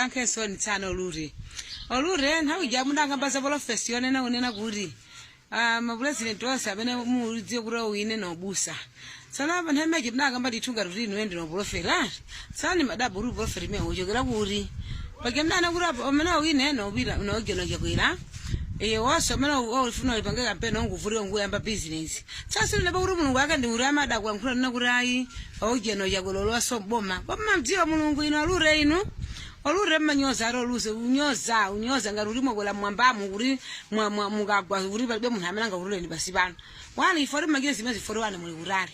ndiwanke so nitsana olure nthawi jamuna ngambaza polo festione na unena kuti ma president wose amene mudziwe kuti uine nobusa sana apa nthawi maji ndakamba nditunga kuti ine no profera sani madabu ru profera me uchokera kuti pakemdana kuti apa amene uine no bira unogena chakwera wose amene ufuna ipange kampeni nguvurira nguyamba business sasa leba kuti mulungu akandi uri amada kwankhula nina kuti ayi ogeno chakwelolo so boma mdziwa mulungu ino alure ino olure manyoza aloluze unyoza ngati ulimo kwela mwambamo kuti mukagwa kuti palibe munthu amene angakutuleni basi pano wani ifore magire zimene zifore wane muli kutali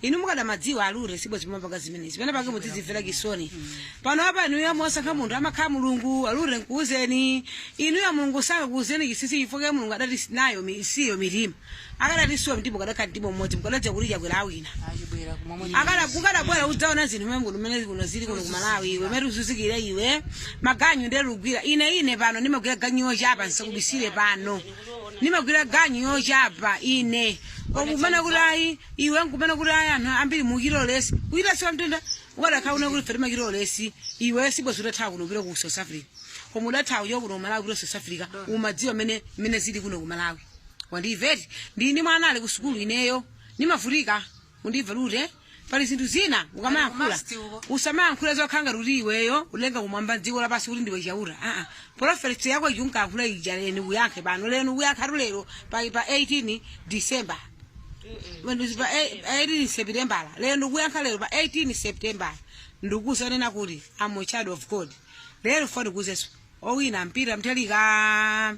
inu mukada madziwa alure sibo zimapanga zimenezi pene pake mutizimvera kisoni pano apa inu ya mosankha munthu amakhala mulungu alure nkuuzeni inu ya mulungu sakakuuzeni chisisi ifoke mulungu adati sinayo isiyo milima akadati siwo mtipo kadakhala mtipo mmodzi mukadaja kulija kwela awina akada bwera udzaona zinthu mmene kuno zili kuno kumalawi iwe meri uzuzikire iwe maganyu ndelugwira ine pano nimagwira ganyu yochapa nsakubisire pano nimagwira ganyu yochapa ine okumana kulayi iwe nkumana kulayi anthu ambiri mukilolesi kuita siwa mtenda ukadakhauna kuti ferima kilolesi iwe sibo zudathawa kuno kupita ku South Africa koma udathawa yo kuno kumalawi kupita South Africa umadziwa mene zili kuno kumalawi wandiveti ndini mwana ali ku sukulu ineyo nimavulika undiva lute pali zinthu zina ukamayankhula usamayankhula zokhanga kuti iweyo ulenga kumwamba dziko lapasi kuti ndiwe chaura profeti yako ichunkankhula ijaleni uyankhe pano leno uyankha lero pa 18 December pa 18 September leno uyankha lero pa 18 September ndikusanena kuti I'm a child of God lero foni kuzeso owina mpira mtalika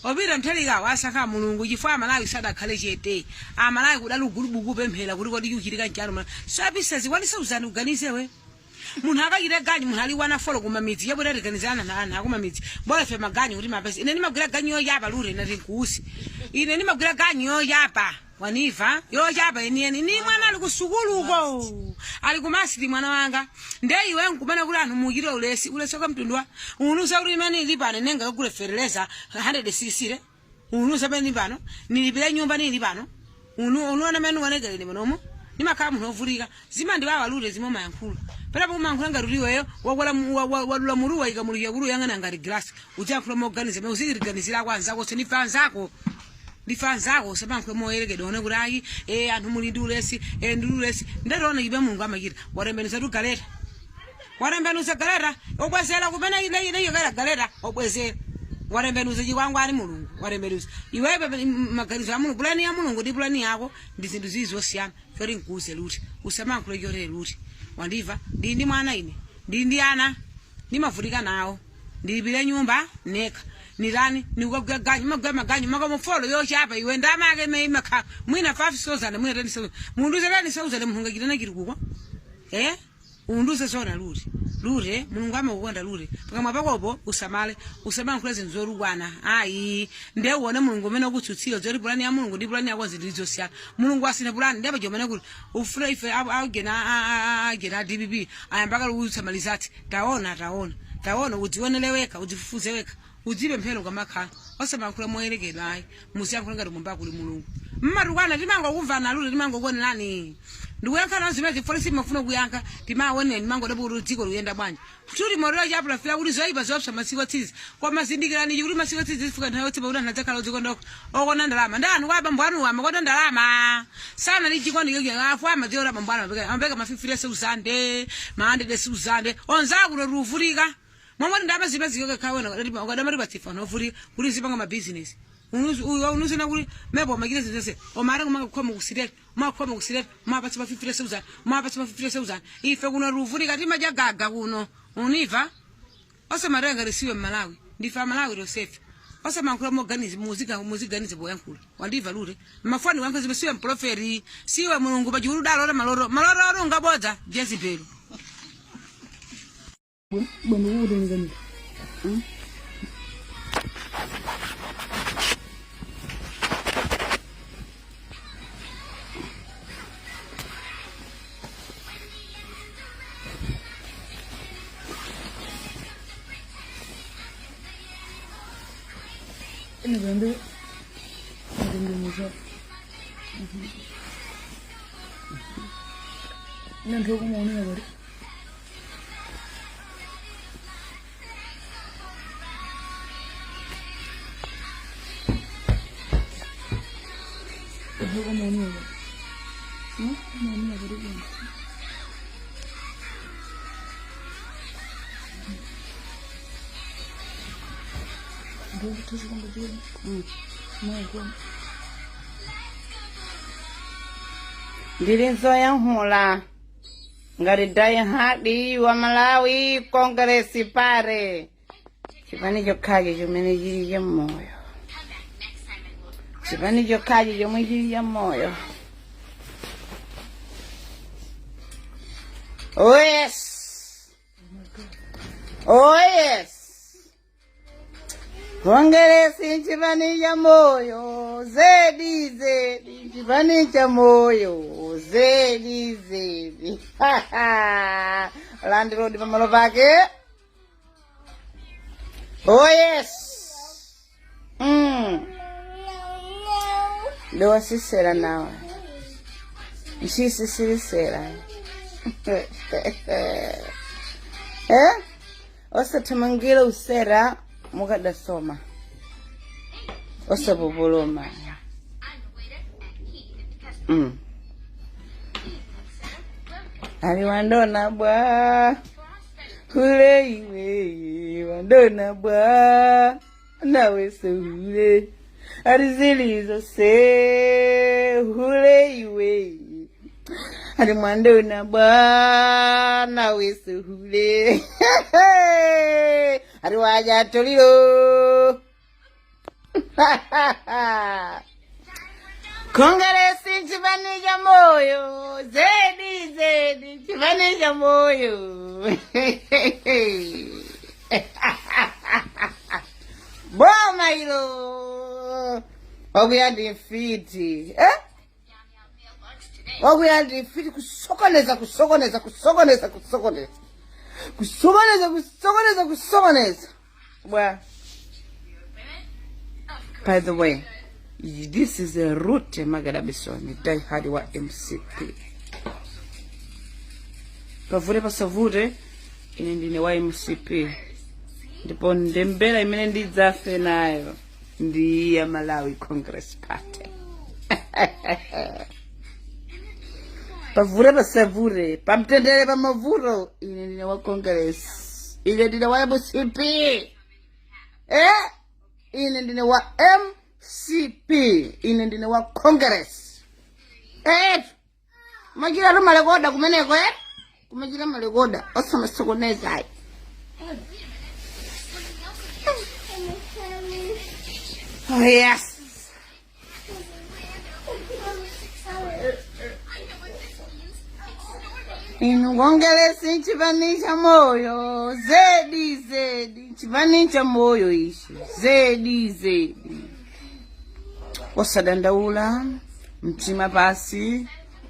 obira mtalika wasaka mulungu chifwa amalawi sadakhale chete amalawi kudali ugulubuku pemphera kuti kodi yuchitika nchano sabisa zikwanisa uzani uganizewe munthu akachita ganyi munthu ali wana folo kumamidzi yabwera tiganizana na anthu akumamidzi bora fe maganyi kuti mapesi ine nimagwira ganyi yoyapa lure nati nkusi ine nimagwira ganyi yoyapa waniva yoyapa ine ni mwana ali kusukulu uko ali kumasiti mwana wanga nde iwe nkumana kuti anthu mukire ulesi kwa mtundwa unusa kuti imene ili pano nenga kulefereleza 160 unusa pene pano nilipira nyumba nili pano unuona mene wanegeleni panomo nimakhala munthu ovulika zima ndiwawa lure zimo mayankhula pera pokumankhula ngati iweyo wadula muruwa ikamulika kulu yang'ana ngati glass uchayankhula moganiza me uzikiriganizira kwa anzako ndifa anzako samankhula moyerekedwa one kuti ayi anthu muli ndi ulesi ndi ulesi ndationa ibe mulungu amachita warembenuza tu galeta warembenuza galeta obwezera kumene ile galeta obwezera warembenuza chikwangwani mulungu warembenuza iwepe maganizo ya mulungu plani ya mulungu ndi plani yako ndi zinthu zizosiyana feri nkuze luti usamankhule chotero luti wandiva ndi mwana ine ndi ana nimavulika nawo ndilipire nyumba neka nirani nikugwa ganyu maganyu makamufolo yochapa iwe ndama yake meimaka mwina 5,000 mwina 10,000 mundu zelani 1,000 muhunga kitana kiri kuko unduze zona lure mulungu amakukonda lure pakamwa pakopo usamankhula zinthu zorukwana ayi nde uone mulungu umene ukutsutsira zoti pulani ya mulungu ndi pulani yako zinthu zosiyana mulungu asine pulani ndipo chomene kuti ufuna ife agena DPP ayambaka utsamalizati taona udzionele weka udzifufuze weka udzibe mphelo kamakhala osamankhula moyerekedwa ayi musiyankhula ngati mwamba kuli mulungu mmatukwana timangokumvana lure timangokuonelani ndikuyankhana zimene polisi mafuna kuyankha timaoneni mangodapo kuti dziko luyenda bwanji kuti morero chapula fika kuti zoyipa zopsa masiku atsizi koma zindikirani kuti masiku atsizi zifika nthawi yotsipa kuti anthu adzakhala udziko ndoko okona ndalama ndi anthu kwa abambo anu amakonda ndalama sana ndi chikondi keke afu amadziwa kuti abambo anu amapeka mafifire seuzande maandede seuzande onzako lotuvulika momwe ndama zimene zikoke khawena ukadamati patsifa novulika kuti zipanga mabizinesi unuzina kuti mebo makire zese omara kumakoma kusireka makoma kusireka mapatsi pa 50,000 ife kuno ruvulika timajagaga kuno univa osamarenga risiwe Malawi ndifa Malawi rosefe osamankhula moganize muziganize boyankhula wandiva lure mafani wangu zimesiwe mproferi siwe mulungu pachulu dalo maloro ngabodza Jezebel bono uri ngani ini bandu musa nanti aku mau nih Ndirinzo ya hula ngari dai hadi wa Malawi kongresi pare chipani jokaje jomene jiri ya moyo chipani jokaje jomene jiri ya moyo. Oh yes, oh yes. Kongresi chipani cha moyo zedi zedi chipani cha moyo zedi zedi. Landlord pamalo pake. Oh yes. Dewa sisera nawe. Nshisi sisera. Osa tamangira usera mukada soma. Osa bubuloma. Ali wandona bwa hule iwe wandona bwa nawe sehule arizilizo se hule iwe ali wandona bwa nawe sehule ali waja tolilo. Kongresi chipani cha moyo zedi zedi chipani cha moyo. Boma ilo wakuya defiti wakuya defiti kusokoneza kusokoneza kusokoneza kusokoneza kusokoneza kusokoneza kusokoneza. Well, by the way, this is a Rute Make Labisoni, die hard wa MCP. Pavure pasavure, ine ndine wa MCP. Ndipo ndembera imene ndidzafe nayo ndi ya Malawi Congress Party. Pavure pasavure, pamtendere pamavuro, ine ndine wa Congress. Ine ndine wa MCP. Ine ndine wa MCP. Ine ndine wa Congress. Majira ruma legoda kumeneko kumejira malegoda osama sokoneza. Oh yes. Kongresi chipani cha moyo zedi zedi chipani cha moyo ishi zedi zedi. Osadandaula mtima pasi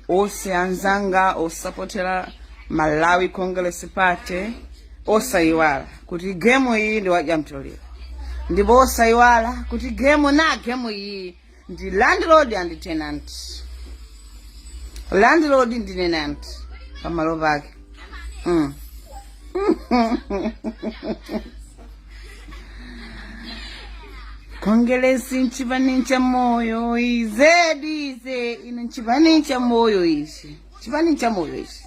ose anzanga osapotera Malawi Congress Party osaiwala kuti game iyi ndi wajamtolera ndipo osaiwala kuti game iyi ndi landlord and tenant. Landlord ndi tenant pamalo pake. Kongresi nchipani cha moyo izedi ze ina nchipani cha moyo ichi chipani cha moyo ichi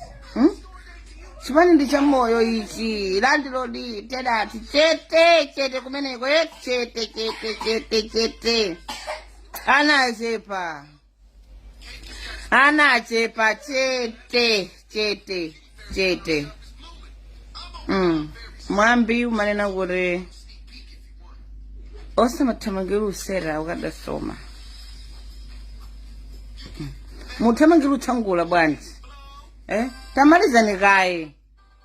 chipani ndi cha moyo ichi. Landlord tenant chete chete kumeneko chete chete chete chete anachepa chete chete chete. Mwambi umanena kuti osama tamangiru usera ukada soma. Mutamangiru tangula bwanji. Tamaliza ni gai.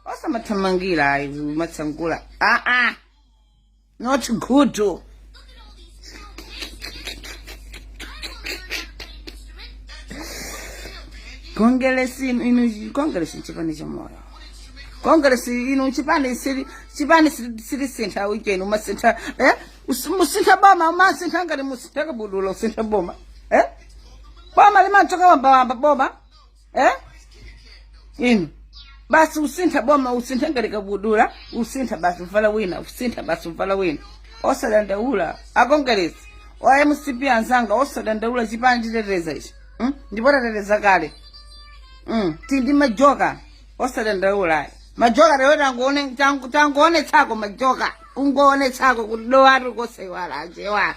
Osama tamangira ayi matsangula. Not good. Kongresi inu kongresi chipani cha moyo. Kongresi inu chipani siri senta weekend umasenta umusenta boma umasenta ngani musenta kabudulo usenta boma boma limantoka wamba boma inu basi usenta boma usenta ngani kabudula usenta basi mfala wina usenta basi mfala wina osadandaula akongresi wa MCP anzanga osadandaula chipani chiteteza ichi ndipota teteza kale tindi majoka osadandaula majoka lero tangoone tsako majoka ungoone tsako kuti do ari kosewala ajewa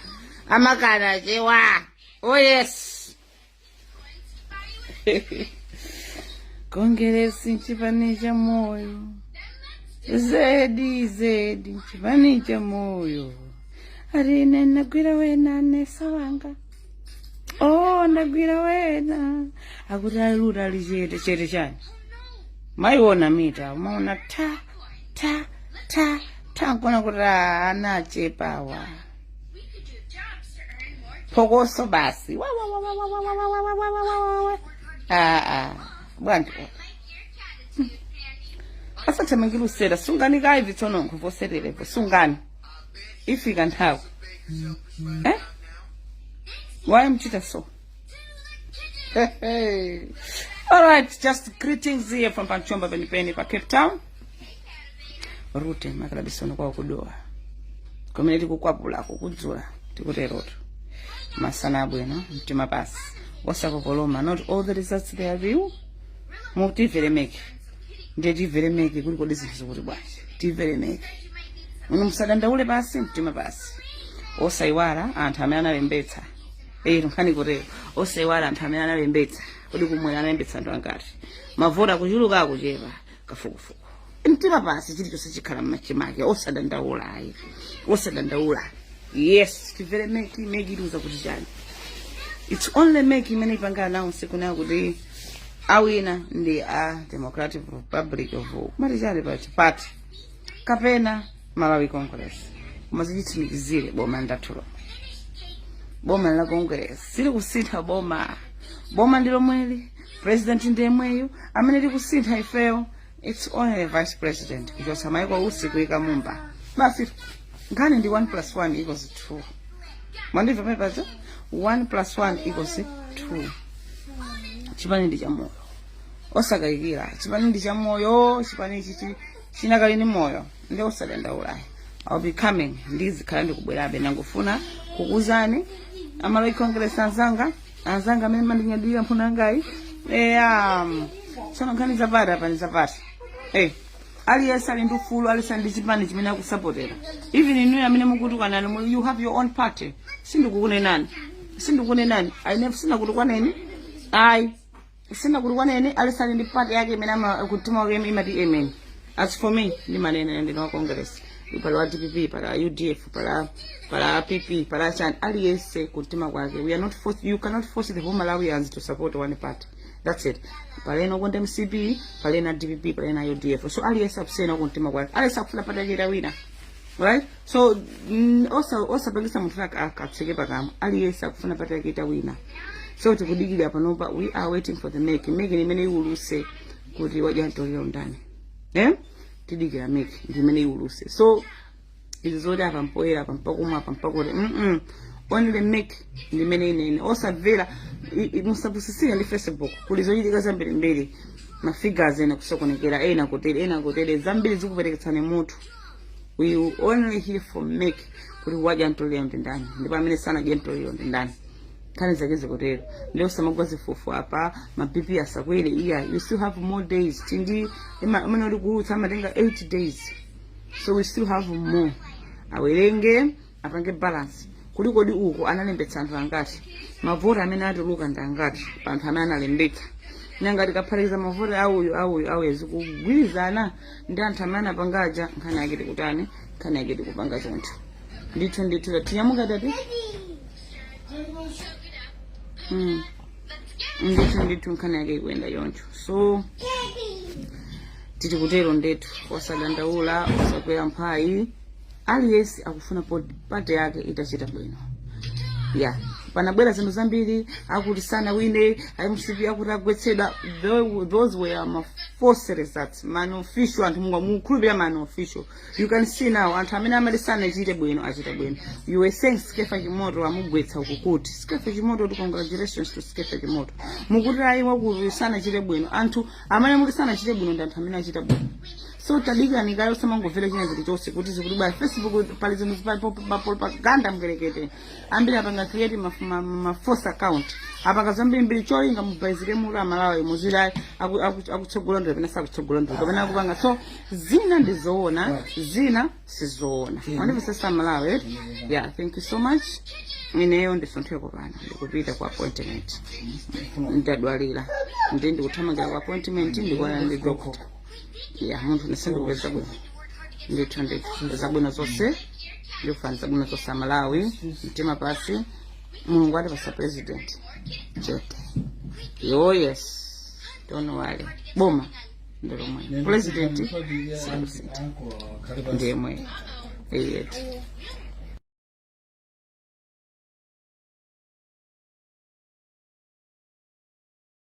amakana ajewa oh yes kongeresi nchipani cha moyo zedi nchipani cha moyo arine nagwira wena nesawanga ndagwira wena akuti alura alichete chete chani maiona mita maona ta nkona kuti anachepawa phokoso basi bwanti asathamangilusela sungani kaivi tsono nkhuvoserelepo sungani ifika nthawi why mchita so all right, just greetings here from Panchomba Penipeni pa Cape Town. Rute Make Labisoni kwa kudoa community kukwapula kukudzula tikuteroto masana bwino mtima pasi wasako koloma not all the results they are real mutivere make ndivere make kuli kodi zinthu kuti bwanji tivere make musadanda pasi mtima pasi osaiwala anthu amene analembetsa nkhani kuti osaiwala anthu amene analembetsa kodi kumwera analembetsa ndo angati mavota kuchuluka akuchepa kafukufuku mtima pasi chilichonse chikhala mmachimake osadandaula yes tivere make iluza kuti chani it's only make imene ipanga announce kuna kuti awina ndi a Democratic Republic of Marichale party kapena Malawi Congress mazichitsimikizire boma ndathulo boma la Congress sili kusintha boma ndilo mweli president ndiye mweyo amene likusintha ifeyo it's only a vice president because amaiko usiku ikamumba basi ngani ndi 1+1 equals 2 mandiva pepazo 1+1 equals 2 chipani ndi cha moyo osakayikira chipani ndi cha moyo chipani chichi chinakali ni moyo ndi osadandaula I'll be coming ndizikhala ndikubwerabe nangofuna kukuzani Malawi Congress anzanga amene mandinyadira mphuna ngai sono nkhani zapata apa nizapata aliyesa ali ndufulu aliyesa ndi chipani chimene akusapotera even inu amene mukutukana you have your own party sindikukunenani sina kutukwaneni sina kutukwaneni aliyesa ndi party yake imene kutima wake imati amen as for me ndi manene ndi no Congress pala DPP pala UDF pala PP pala chan aliyese kutima kwake we are not forced you cannot force the whole Malawians to support one party that's it pala ino konde MCP pala ina DPP pala ina UDF so aliyese absena kutima kwake aliyesa kufuna pata jira wina right so osa pangisa muthu akatseke pakama aliyese kufuna pata jira wina so tikudikira panopa we are waiting for the make ni mene iuluse kuti wajantolera ndani tidikira make ndimene iuluse so izodi apa mpoera apa mpakumwa apa mpakore only make ndimene inene osavera musabusisira ndi Facebook kulizoyitika zambiri mbiri ma figures ena kusokonekera ena kotele zambiri zikupereketsana mutu we only here for make kuti wajantolera ndani ndipo amene sana jantolera ndani kani zake kotero leo samagwazi fufu apa mapipi asakwele you still have more days tindi amene uli kuutsa matenga 8 days so we still have more awerenge apange balance kuli kodi uko analembetsa anthu angati mavota amene atuluka ndangati panthu amene analembetsa nyangati kaphatikiza mavota auyo yazikugwirizana ndi anthu amene apangaja nkhani yake tikutani nkhani yake tikupanga choncho ndithu tinyamuka tati ndithu nkhani yake ikuenda yoncho so titi kutero ndetu osadandaula osakwera mphayi aliyesi akufuna pate yake itachita bwino panabwera zinthu zambiri akuti sana wine MCP akuti agwetsedwa those were false results official anthu mukhulupirira official you can see now anthu amene amali sana achite bwino you were saying Skefa Chimoto amugwetsa ukukuti Skefa Chimoto congratulations to Skefa Chimoto mukuti ayi wakuti sana achite bwino anthu amene muti sana achite bwino ndi anthu amene achita bwino so tadika nikayo samangomvera china chilichonse kuti zikuti ba Facebook pali zinthu propaganda mgerekete ambiri apanga create ma ma force account apanga zambiri cholinga mubaizire mula Malawi muzira akutsogola ndo pena sakutsogola ndo kapena kupanga so zina ndizoona zina sizoona wanivesesa Malawi. Yeah, thank you so much. Ineyo ndisonthe kopana ndikupita ku appointment ndadwalira ndi kuthamangira ku appointment ndikwana ndi doctor. Yeah, munthu nisindikupeza bwino ndithu ndipeza bwino zonse ndikufanisa bwino zonse Malawi mtima pasi Mulungu atipasa president chete. Oh yes, don't worry. Boma ndilomwe president ndimwe.